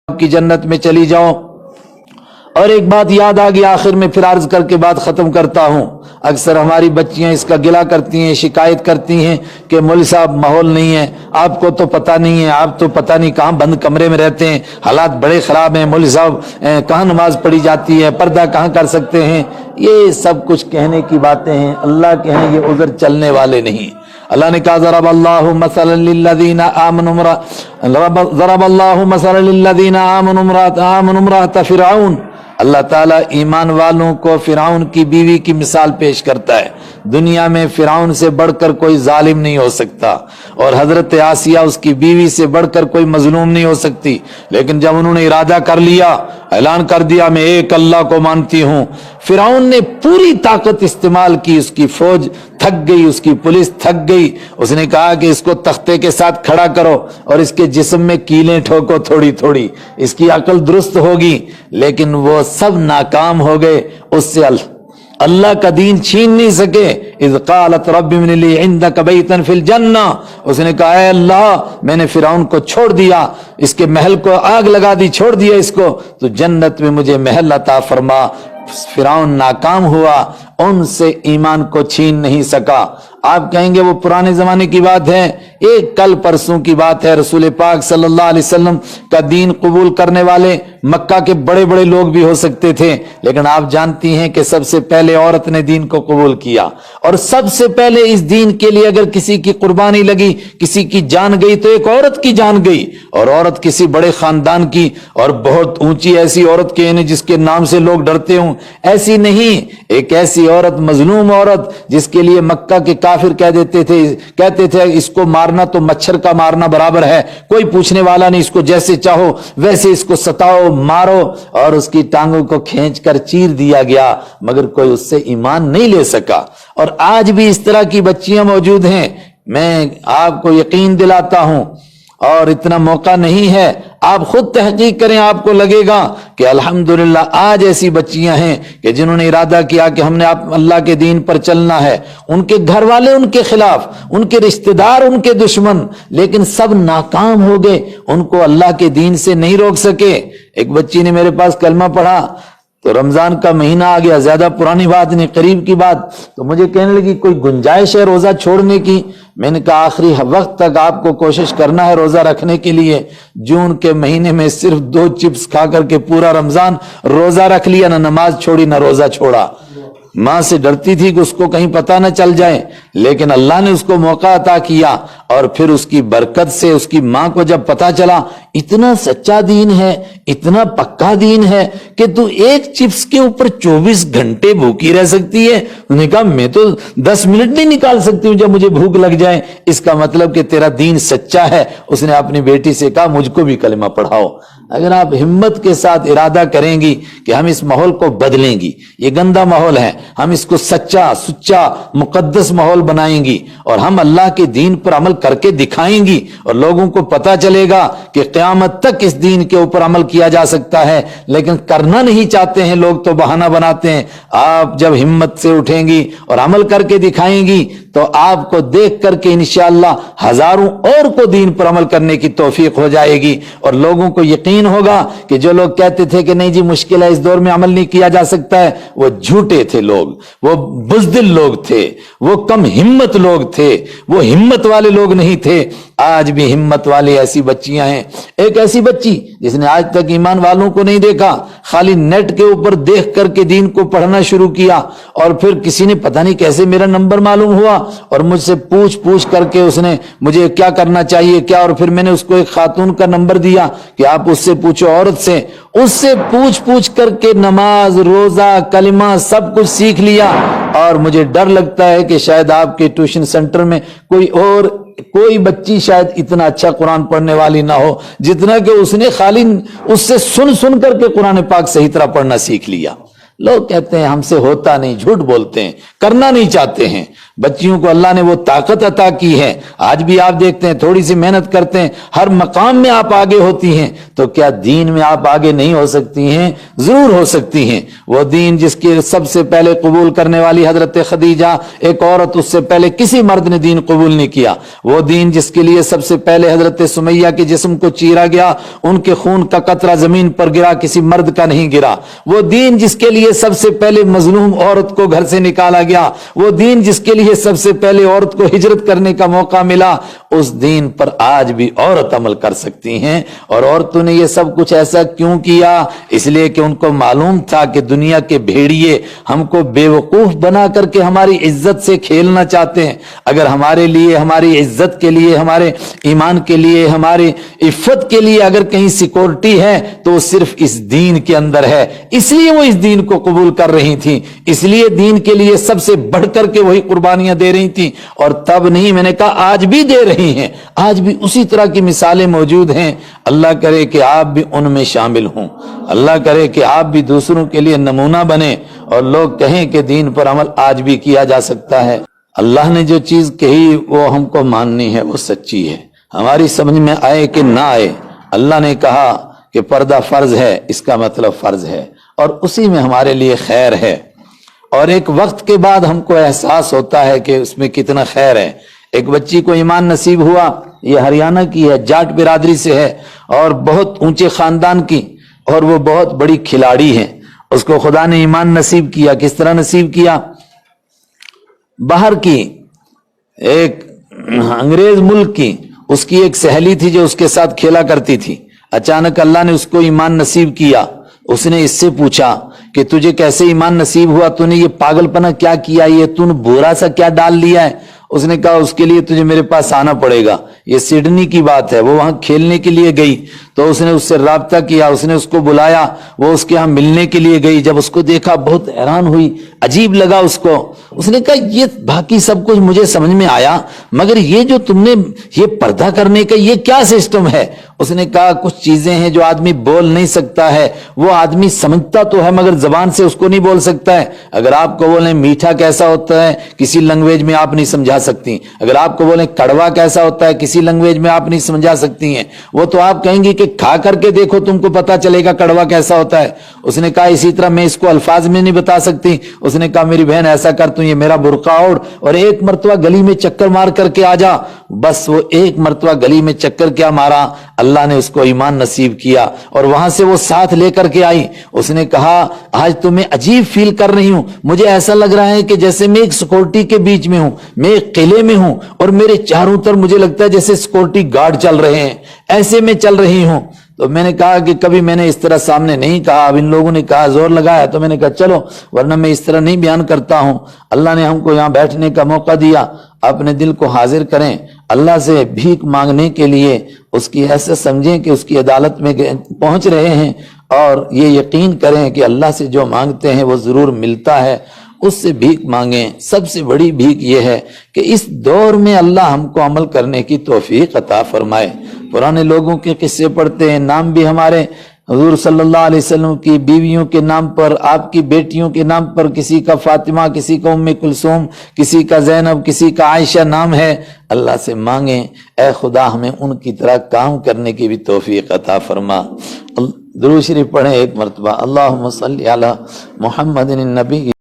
की जन्नत में चली जाओ। और एक बात याद आ गई आखिर में, फिर अर्ज करके बात खत्म करता हूं। अक्सर हमारी बच्चियां इसका गिला करती हैं, शिकायत करती हैं कि मौलवी साहब माहौल नहीं है, आपको तो पता नहीं है, आप तो पता नहीं कहां बंद कमरे में रहते हैं, हालात बड़े खराब हैं, मौलवी साहब कहां नमाज पढ़ी जाती है, पर्दा कहां कर सकते हैं। ये सब कुछ कहने की बातें हैं, अल्लाह के हैं ये उज़र चलने वाले नहीं। अल्लाह ने कहा ज़रबल्लाहु मसलन लिल्लज़ीना आमनु इम्रअत फ़िरऔन। अल्लाह ताला ईमान वालों को फिरौन की बीवी की मिसाल पेश करता है। दुनिया में फिरौन से बढ़कर कोई जालिम नहीं हो सकता और हजरत आसिया उसकी बीवी से बढ़कर कोई मजलूम नहीं हो सकती। लेकिन जब उन्होंने इरादा कर लिया, ऐलान कर दिया मैं एक अल्लाह को मानती हूं, फिरौन ने पूरी ताकत इस्तेमाल की, उसकी फौज थक गई, उसकी पुलिस थक गई। उसने कहा कि इसको तख्ते के साथ खड़ा करो और इसके जिस्म में कीलें ठोको थोड़ी थोड़ी, इसकी अकल दुरुस्त होगी। लेकिन वो सब नाकाम हो गए, उससे अल्लाह का दीन छीन नहीं सके। इज़ क़ालत रब्बि इब्नि ली इंदक बैतन फिल जन्ना। उसने कहा ऐ अल्लाह मैंने फिरौन को छोड़ दिया, इसके महल को आग लगा दी, छोड़ दिया इसको, तो जन्नत में मुझे महल अता फरमा। फिरौन नाकाम हुआ, उनसे ईमान को छीन नहीं सका। आप कहेंगे वो पुराने जमाने की बात है, एक कल परसों की बात है। रसूल पाक सल्लल्लाहु अलैहि वसल्लम का दीन कबूल करने वाले मक्का के बड़े बड़े लोग भी हो सकते थे, लेकिन आप जानती हैं कि सबसे पहले औरत ने दीन को कबूल किया। और सबसे पहले इस दीन के लिए अगर किसी की कुर्बानी लगी, किसी की जान गई, तो एक औरत की जान गई। और औरत किसी बड़े खानदान की, और बहुत ऊंची ऐसी औरत के यानी जिसके नाम से लोग डरते हों, ऐसी नहीं, एक ऐसी औरत, मजलूम औरत, जिसके लिए मक्का के काफिर कहते थे इसको मारना तो मच्छर का मारना बराबर है, कोई पूछने वाला नहीं, इसको जैसे चाहो वैसे इसको सताओ मारो। और उसकी टांगों को खींचकर चीर दिया गया, मगर कोई उससे ईमान नहीं ले सका। और आज भी इस तरह की बच्चियां मौजूद हैं। मैं आपको यकीन दिलाता हूं, और इतना मौका नहीं है, आप खुद तहकीक करें, आपको लगेगा कि अल्हम्दुलिल्लाह आज ऐसी बच्चियां हैं कि जिन्होंने इरादा किया कि हमने आप अल्लाह के दीन पर चलना है। उनके घर वाले उनके खिलाफ, उनके रिश्तेदार उनके दुश्मन, लेकिन सब नाकाम हो गए, उनको अल्लाह के दीन से नहीं रोक सके। एक बच्ची ने मेरे पास कलमा पढ़ा तो रमजान का महीना आ गया, ज्यादा पुरानी बात नहीं, करीब की बात, तो मुझे कहने लगी कोई गुंजाइश है रोजा छोड़ने की। मैंने कहा आखिरी वक्त तक आपको कोशिश करना है रोजा रखने के लिए। जून के महीने में सिर्फ 2 चिप्स खा करके पूरा रमजान रोजा रख लिया, ना नमाज छोड़ी ना रोजा छोड़ा। मां से डरती थी कि उसको कहीं पता न चल जाए, लेकिन अल्लाह ने उसको मौका अता किया। और फिर उसकी बरकत से उसकी मां को जब पता चला इतना सच्चा दीन है, इतना पक्का दीन है कि तू एक चिप्स के ऊपर 24 घंटे भूखी रह सकती है। उन्होंने कहा मैं तो 10 मिनट नहीं निकाल सकती हूं जब मुझे भूख लग जाए, इसका मतलब कि तेरा दीन सच्चा है। उसने अपनी बेटी से कहा मुझको भी कलमा पढ़ाओ। अगर आप हिम्मत के साथ इरादा करेंगी कि हम इस माहौल को बदलेंगी, ये गंदा माहौल है, हम इसको सच्चा सुच्चा मुकद्दस माहौल बनाएंगी और हम अल्लाह के दीन पर अमल करके दिखाएंगी, और लोगों को पता चलेगा कि क़यामत तक इस दीन के ऊपर अमल किया जा सकता है। लेकिन करना नहीं चाहते हैं लोग, तो बहाना बनाते हैं। आप जब हिम्मत से उठेंगी और अमल करके दिखाएंगी तो आपको देख करके इंशाअल्लाह हजारों और को दीन पर अमल करने की तौफीक हो जाएगी। और लोगों को यकीन होगा कि जो लोग कहते थे कि नहीं जी मुश्किल है, इस दौर में अमल नहीं किया जा सकता है, वो झूठे थे लोग, वो बुज़दिल लोग थे, वो कम हिम्मत लोग थे, वो हिम्मत वाले लोग नहीं थे। आज भी हिम्मत वाली ऐसी बच्चियां हैं। एक ऐसी बच्ची जिसने आज तक ईमान वालों को नहीं देखा, खाली नेट के ऊपर देख करके दीन को पढ़ना शुरू किया, और फिर किसी ने पता नहीं कैसे मेरा नंबर मालूम हुआ और मुझसे पूछ करके उसने मुझे क्या करना चाहिए क्या, और फिर मैंने उसको एक खातून का नंबर दिया कि आप उससे पूछो, औरत से, उससे पूछ करके नमाज रोजा कलिमा सब कुछ सीख लिया। और मुझे डर लगता है कि शायद आपके ट्यूशन सेंटर में कोई बच्ची शायद इतना अच्छा कुरान पढ़ने वाली ना हो जितना कि उसने खाली उससे सुन करके कुरान पाक सही तरह पढ़ना सीख लिया। لوگ کہتے ہیں ہم سے ہوتا نہیں، جھوٹ بولتے ہیں، کرنا نہیں چاہتے ہیں۔ بچیوں کو اللہ نے وہ طاقت عطا کی ہے، آج بھی آپ دیکھتے ہیں تھوڑی سی محنت کرتے ہیں، ہر مقام میں آپ آگے ہوتی ہیں، تو کیا دین میں آپ آگے نہیں ہو سکتی ہیں؟ ضرور ہو سکتی ہیں۔ وہ دین جس کے سب سے پہلے قبول کرنے والی حضرت خدیجہ، ایک عورت، اس سے پہلے کسی مرد نے دین قبول نہیں کیا۔ وہ دین جس کے لیے سب سے پہلے حضرت سمیہ کے جسم کو چیرا گیا، ان کے خون کا قطرہ زمین پر گرا، کسی مرد کا نہیں گرا۔ وہ دین جس کے لیے سب سے پہلے مظلوم عورت کو گھر سے نکالا گیا، وہ دین جس کے لیے سب سے پہلے عورت کو ہجرت کرنے کا موقع ملا، اس دین پر آج بھی عورت عمل کر سکتی ہیں۔ اور عورتوں نے یہ سب کچھ ایسا کیوں کیا؟ اس لیے کہ ان کو معلوم تھا کہ دنیا کے بھیڑیے ہم کو بے وقوف بنا کر کے ہماری عزت سے کھیلنا چاہتے ہیں۔ اگر ہمارے لیے، ہماری عزت کے لیے، ہمارے ایمان کے لیے، ہماری عفت کے لیے اگر کہیں سیکورٹی ہے تو وہ صرف اس دین کے اندر ہے۔ اس لیے وہ اس دین کو قبول کر رہی تھی، اس لیے دین کے لیے سب سے بڑھ کر کے وہی قربانیاں دے رہی تھی۔ اور تب نہیں، میں نے کہا آج بھی دے رہی ہیں، آج بھی اسی طرح کی مثالیں موجود ہیں۔ اللہ کرے کہ آپ بھی ان میں شامل ہوں، اللہ کرے کہ آپ بھی دوسروں کے لیے نمونہ بنیں اور لوگ کہیں کہ دین پر عمل آج بھی کیا جا سکتا ہے۔ اللہ نے جو چیز کہی وہ ہم کو ماننی ہے، وہ سچی ہے، ہماری سمجھ میں آئے کہ نہ آئے۔ اللہ نے کہا کہ پردہ فرض ہے، اس کا مطلب فرض ہے، اور اسی میں ہمارے لیے خیر ہے۔ اور ایک وقت کے بعد ہم کو احساس ہوتا ہے کہ اس میں کتنا خیر ہے۔ ایک بچی کو ایمان نصیب ہوا، یہ ہریانہ کی ہے، جاٹ برادری سے ہے اور بہت اونچے خاندان کی، اور وہ بہت بڑی کھلاڑی ہے۔ اس کو خدا نے ایمان نصیب کیا۔ کس طرح نصیب کیا؟ باہر کی ایک انگریز ملک کی اس کی ایک سہیلی تھی جو اس کے ساتھ کھیلا کرتی تھی۔ اچانک اللہ نے اس کو ایمان نصیب کیا۔ اس نے اس سے پوچھا کہ تجھے کیسے ایمان نصیب ہوا، تو نے یہ پاگل پنا کیا کیا، یہ تو نے برا سا کیا ڈال لیا ہے؟ اس نے کہا اس کے لیے تجھے میرے پاس آنا پڑے گا۔ یہ سڈنی کی بات ہے، وہ وہاں کھیلنے کے لیے گئی تو اس نے اس سے رابطہ کیا، اس نے اس کو بلایا، وہ اس کے ہاں ملنے کے لیے گئی۔ جب اس کو دیکھا بہت حیران ہوئی، عجیب لگا اس کو۔ اس نے کہا یہ باقی سب کچھ مجھے سمجھ میں آیا، مگر یہ جو تم نے یہ پردہ کرنے کا یہ کیا سسٹم ہے؟ اس نے کہا کچھ چیزیں ہیں جو آدمی بول نہیں سکتا ہے، وہ آدمی سمجھتا تو ہے مگر زبان سے اس کو نہیں بول سکتا ہے۔ اگر آپ کو بولیں میٹھا کیسا ہوتا ہے، کسی لینگویج میں آپ نہیں سمجھا سکتی۔ اگر آپ کو بولیں کڑوا کیسا ہوتا ہے، کسی لینگویج میں آپ نہیں سمجھا سکتی ہیں۔ وہ تو آپ کہیں گی کہ کھا کر کے دیکھو، تم کو پتا چلے گا کڑوا کیسا ہوتا ہے۔ اس نے کہا اسی طرح میں اس کو الفاظ میں نہیں بتا سکتی۔ اس نے کہا میری بہن ایسا کر، تو یہ میرا برقع اوڑھ اور ایک مرتبہ گلی میں چکر مار کر کے آ جا۔ بس وہ ایک مرتبہ گلی میں چکر کیا مارا، اللہ نے اس کو ایمان نصیب کیا اور وہاں سے وہ ساتھ لے کر کے آئی۔ اس نے کہا آج تو میں عجیب فیل کر رہی ہوں، مجھے ایسا لگ رہا ہے کہ جیسے میں ایک سیکورٹی کے بیچ میں ہوں، میں ایک قلعے میں ہوں اور میرے چاروں طرف مجھے لگتا ہے جیسے سیکورٹی گارڈ چل رہے ہیں، ایسے میں چل رہی ہوں۔ تو میں نے کہا کہ کبھی میں نے اس طرح سامنے نہیں کہا، اب ان لوگوں نے کہا زور لگایا تو میں نے کہا چلو، ورنہ میں اس طرح نہیں بیان کرتا ہوں۔ اللہ نے ہم کو یہاں بیٹھنے کا موقع دیا، اپنے دل کو حاضر کریں، اللہ سے بھیک مانگنے کے لیے اس کی ایسا سمجھیں کہ اس کی عدالت میں پہنچ رہے ہیں، اور یہ یقین کریں کہ اللہ سے جو مانگتے ہیں وہ ضرور ملتا ہے۔ اس سے بھیک مانگیں۔ سب سے بڑی بھیک یہ ہے کہ اس دور میں اللہ ہم کو عمل کرنے کی توفیق عطا فرمائے۔ پرانے لوگوں کے قصے پڑھتے ہیں، نام بھی ہمارے حضور صلی اللہ علیہ وسلم کی بیویوں کے نام پر، آپ کی بیٹیوں کے نام پر، کسی کا فاطمہ، کسی کا ام کلثوم، کسی کا زینب، کسی کا عائشہ نام ہے۔ اللہ سے مانگیں اے خدا ہمیں ان کی طرح کام کرنے کی بھی توفیق عطا فرما۔ درود شریف پڑھیں ایک مرتبہ، اللہم صلی علی محمد النبی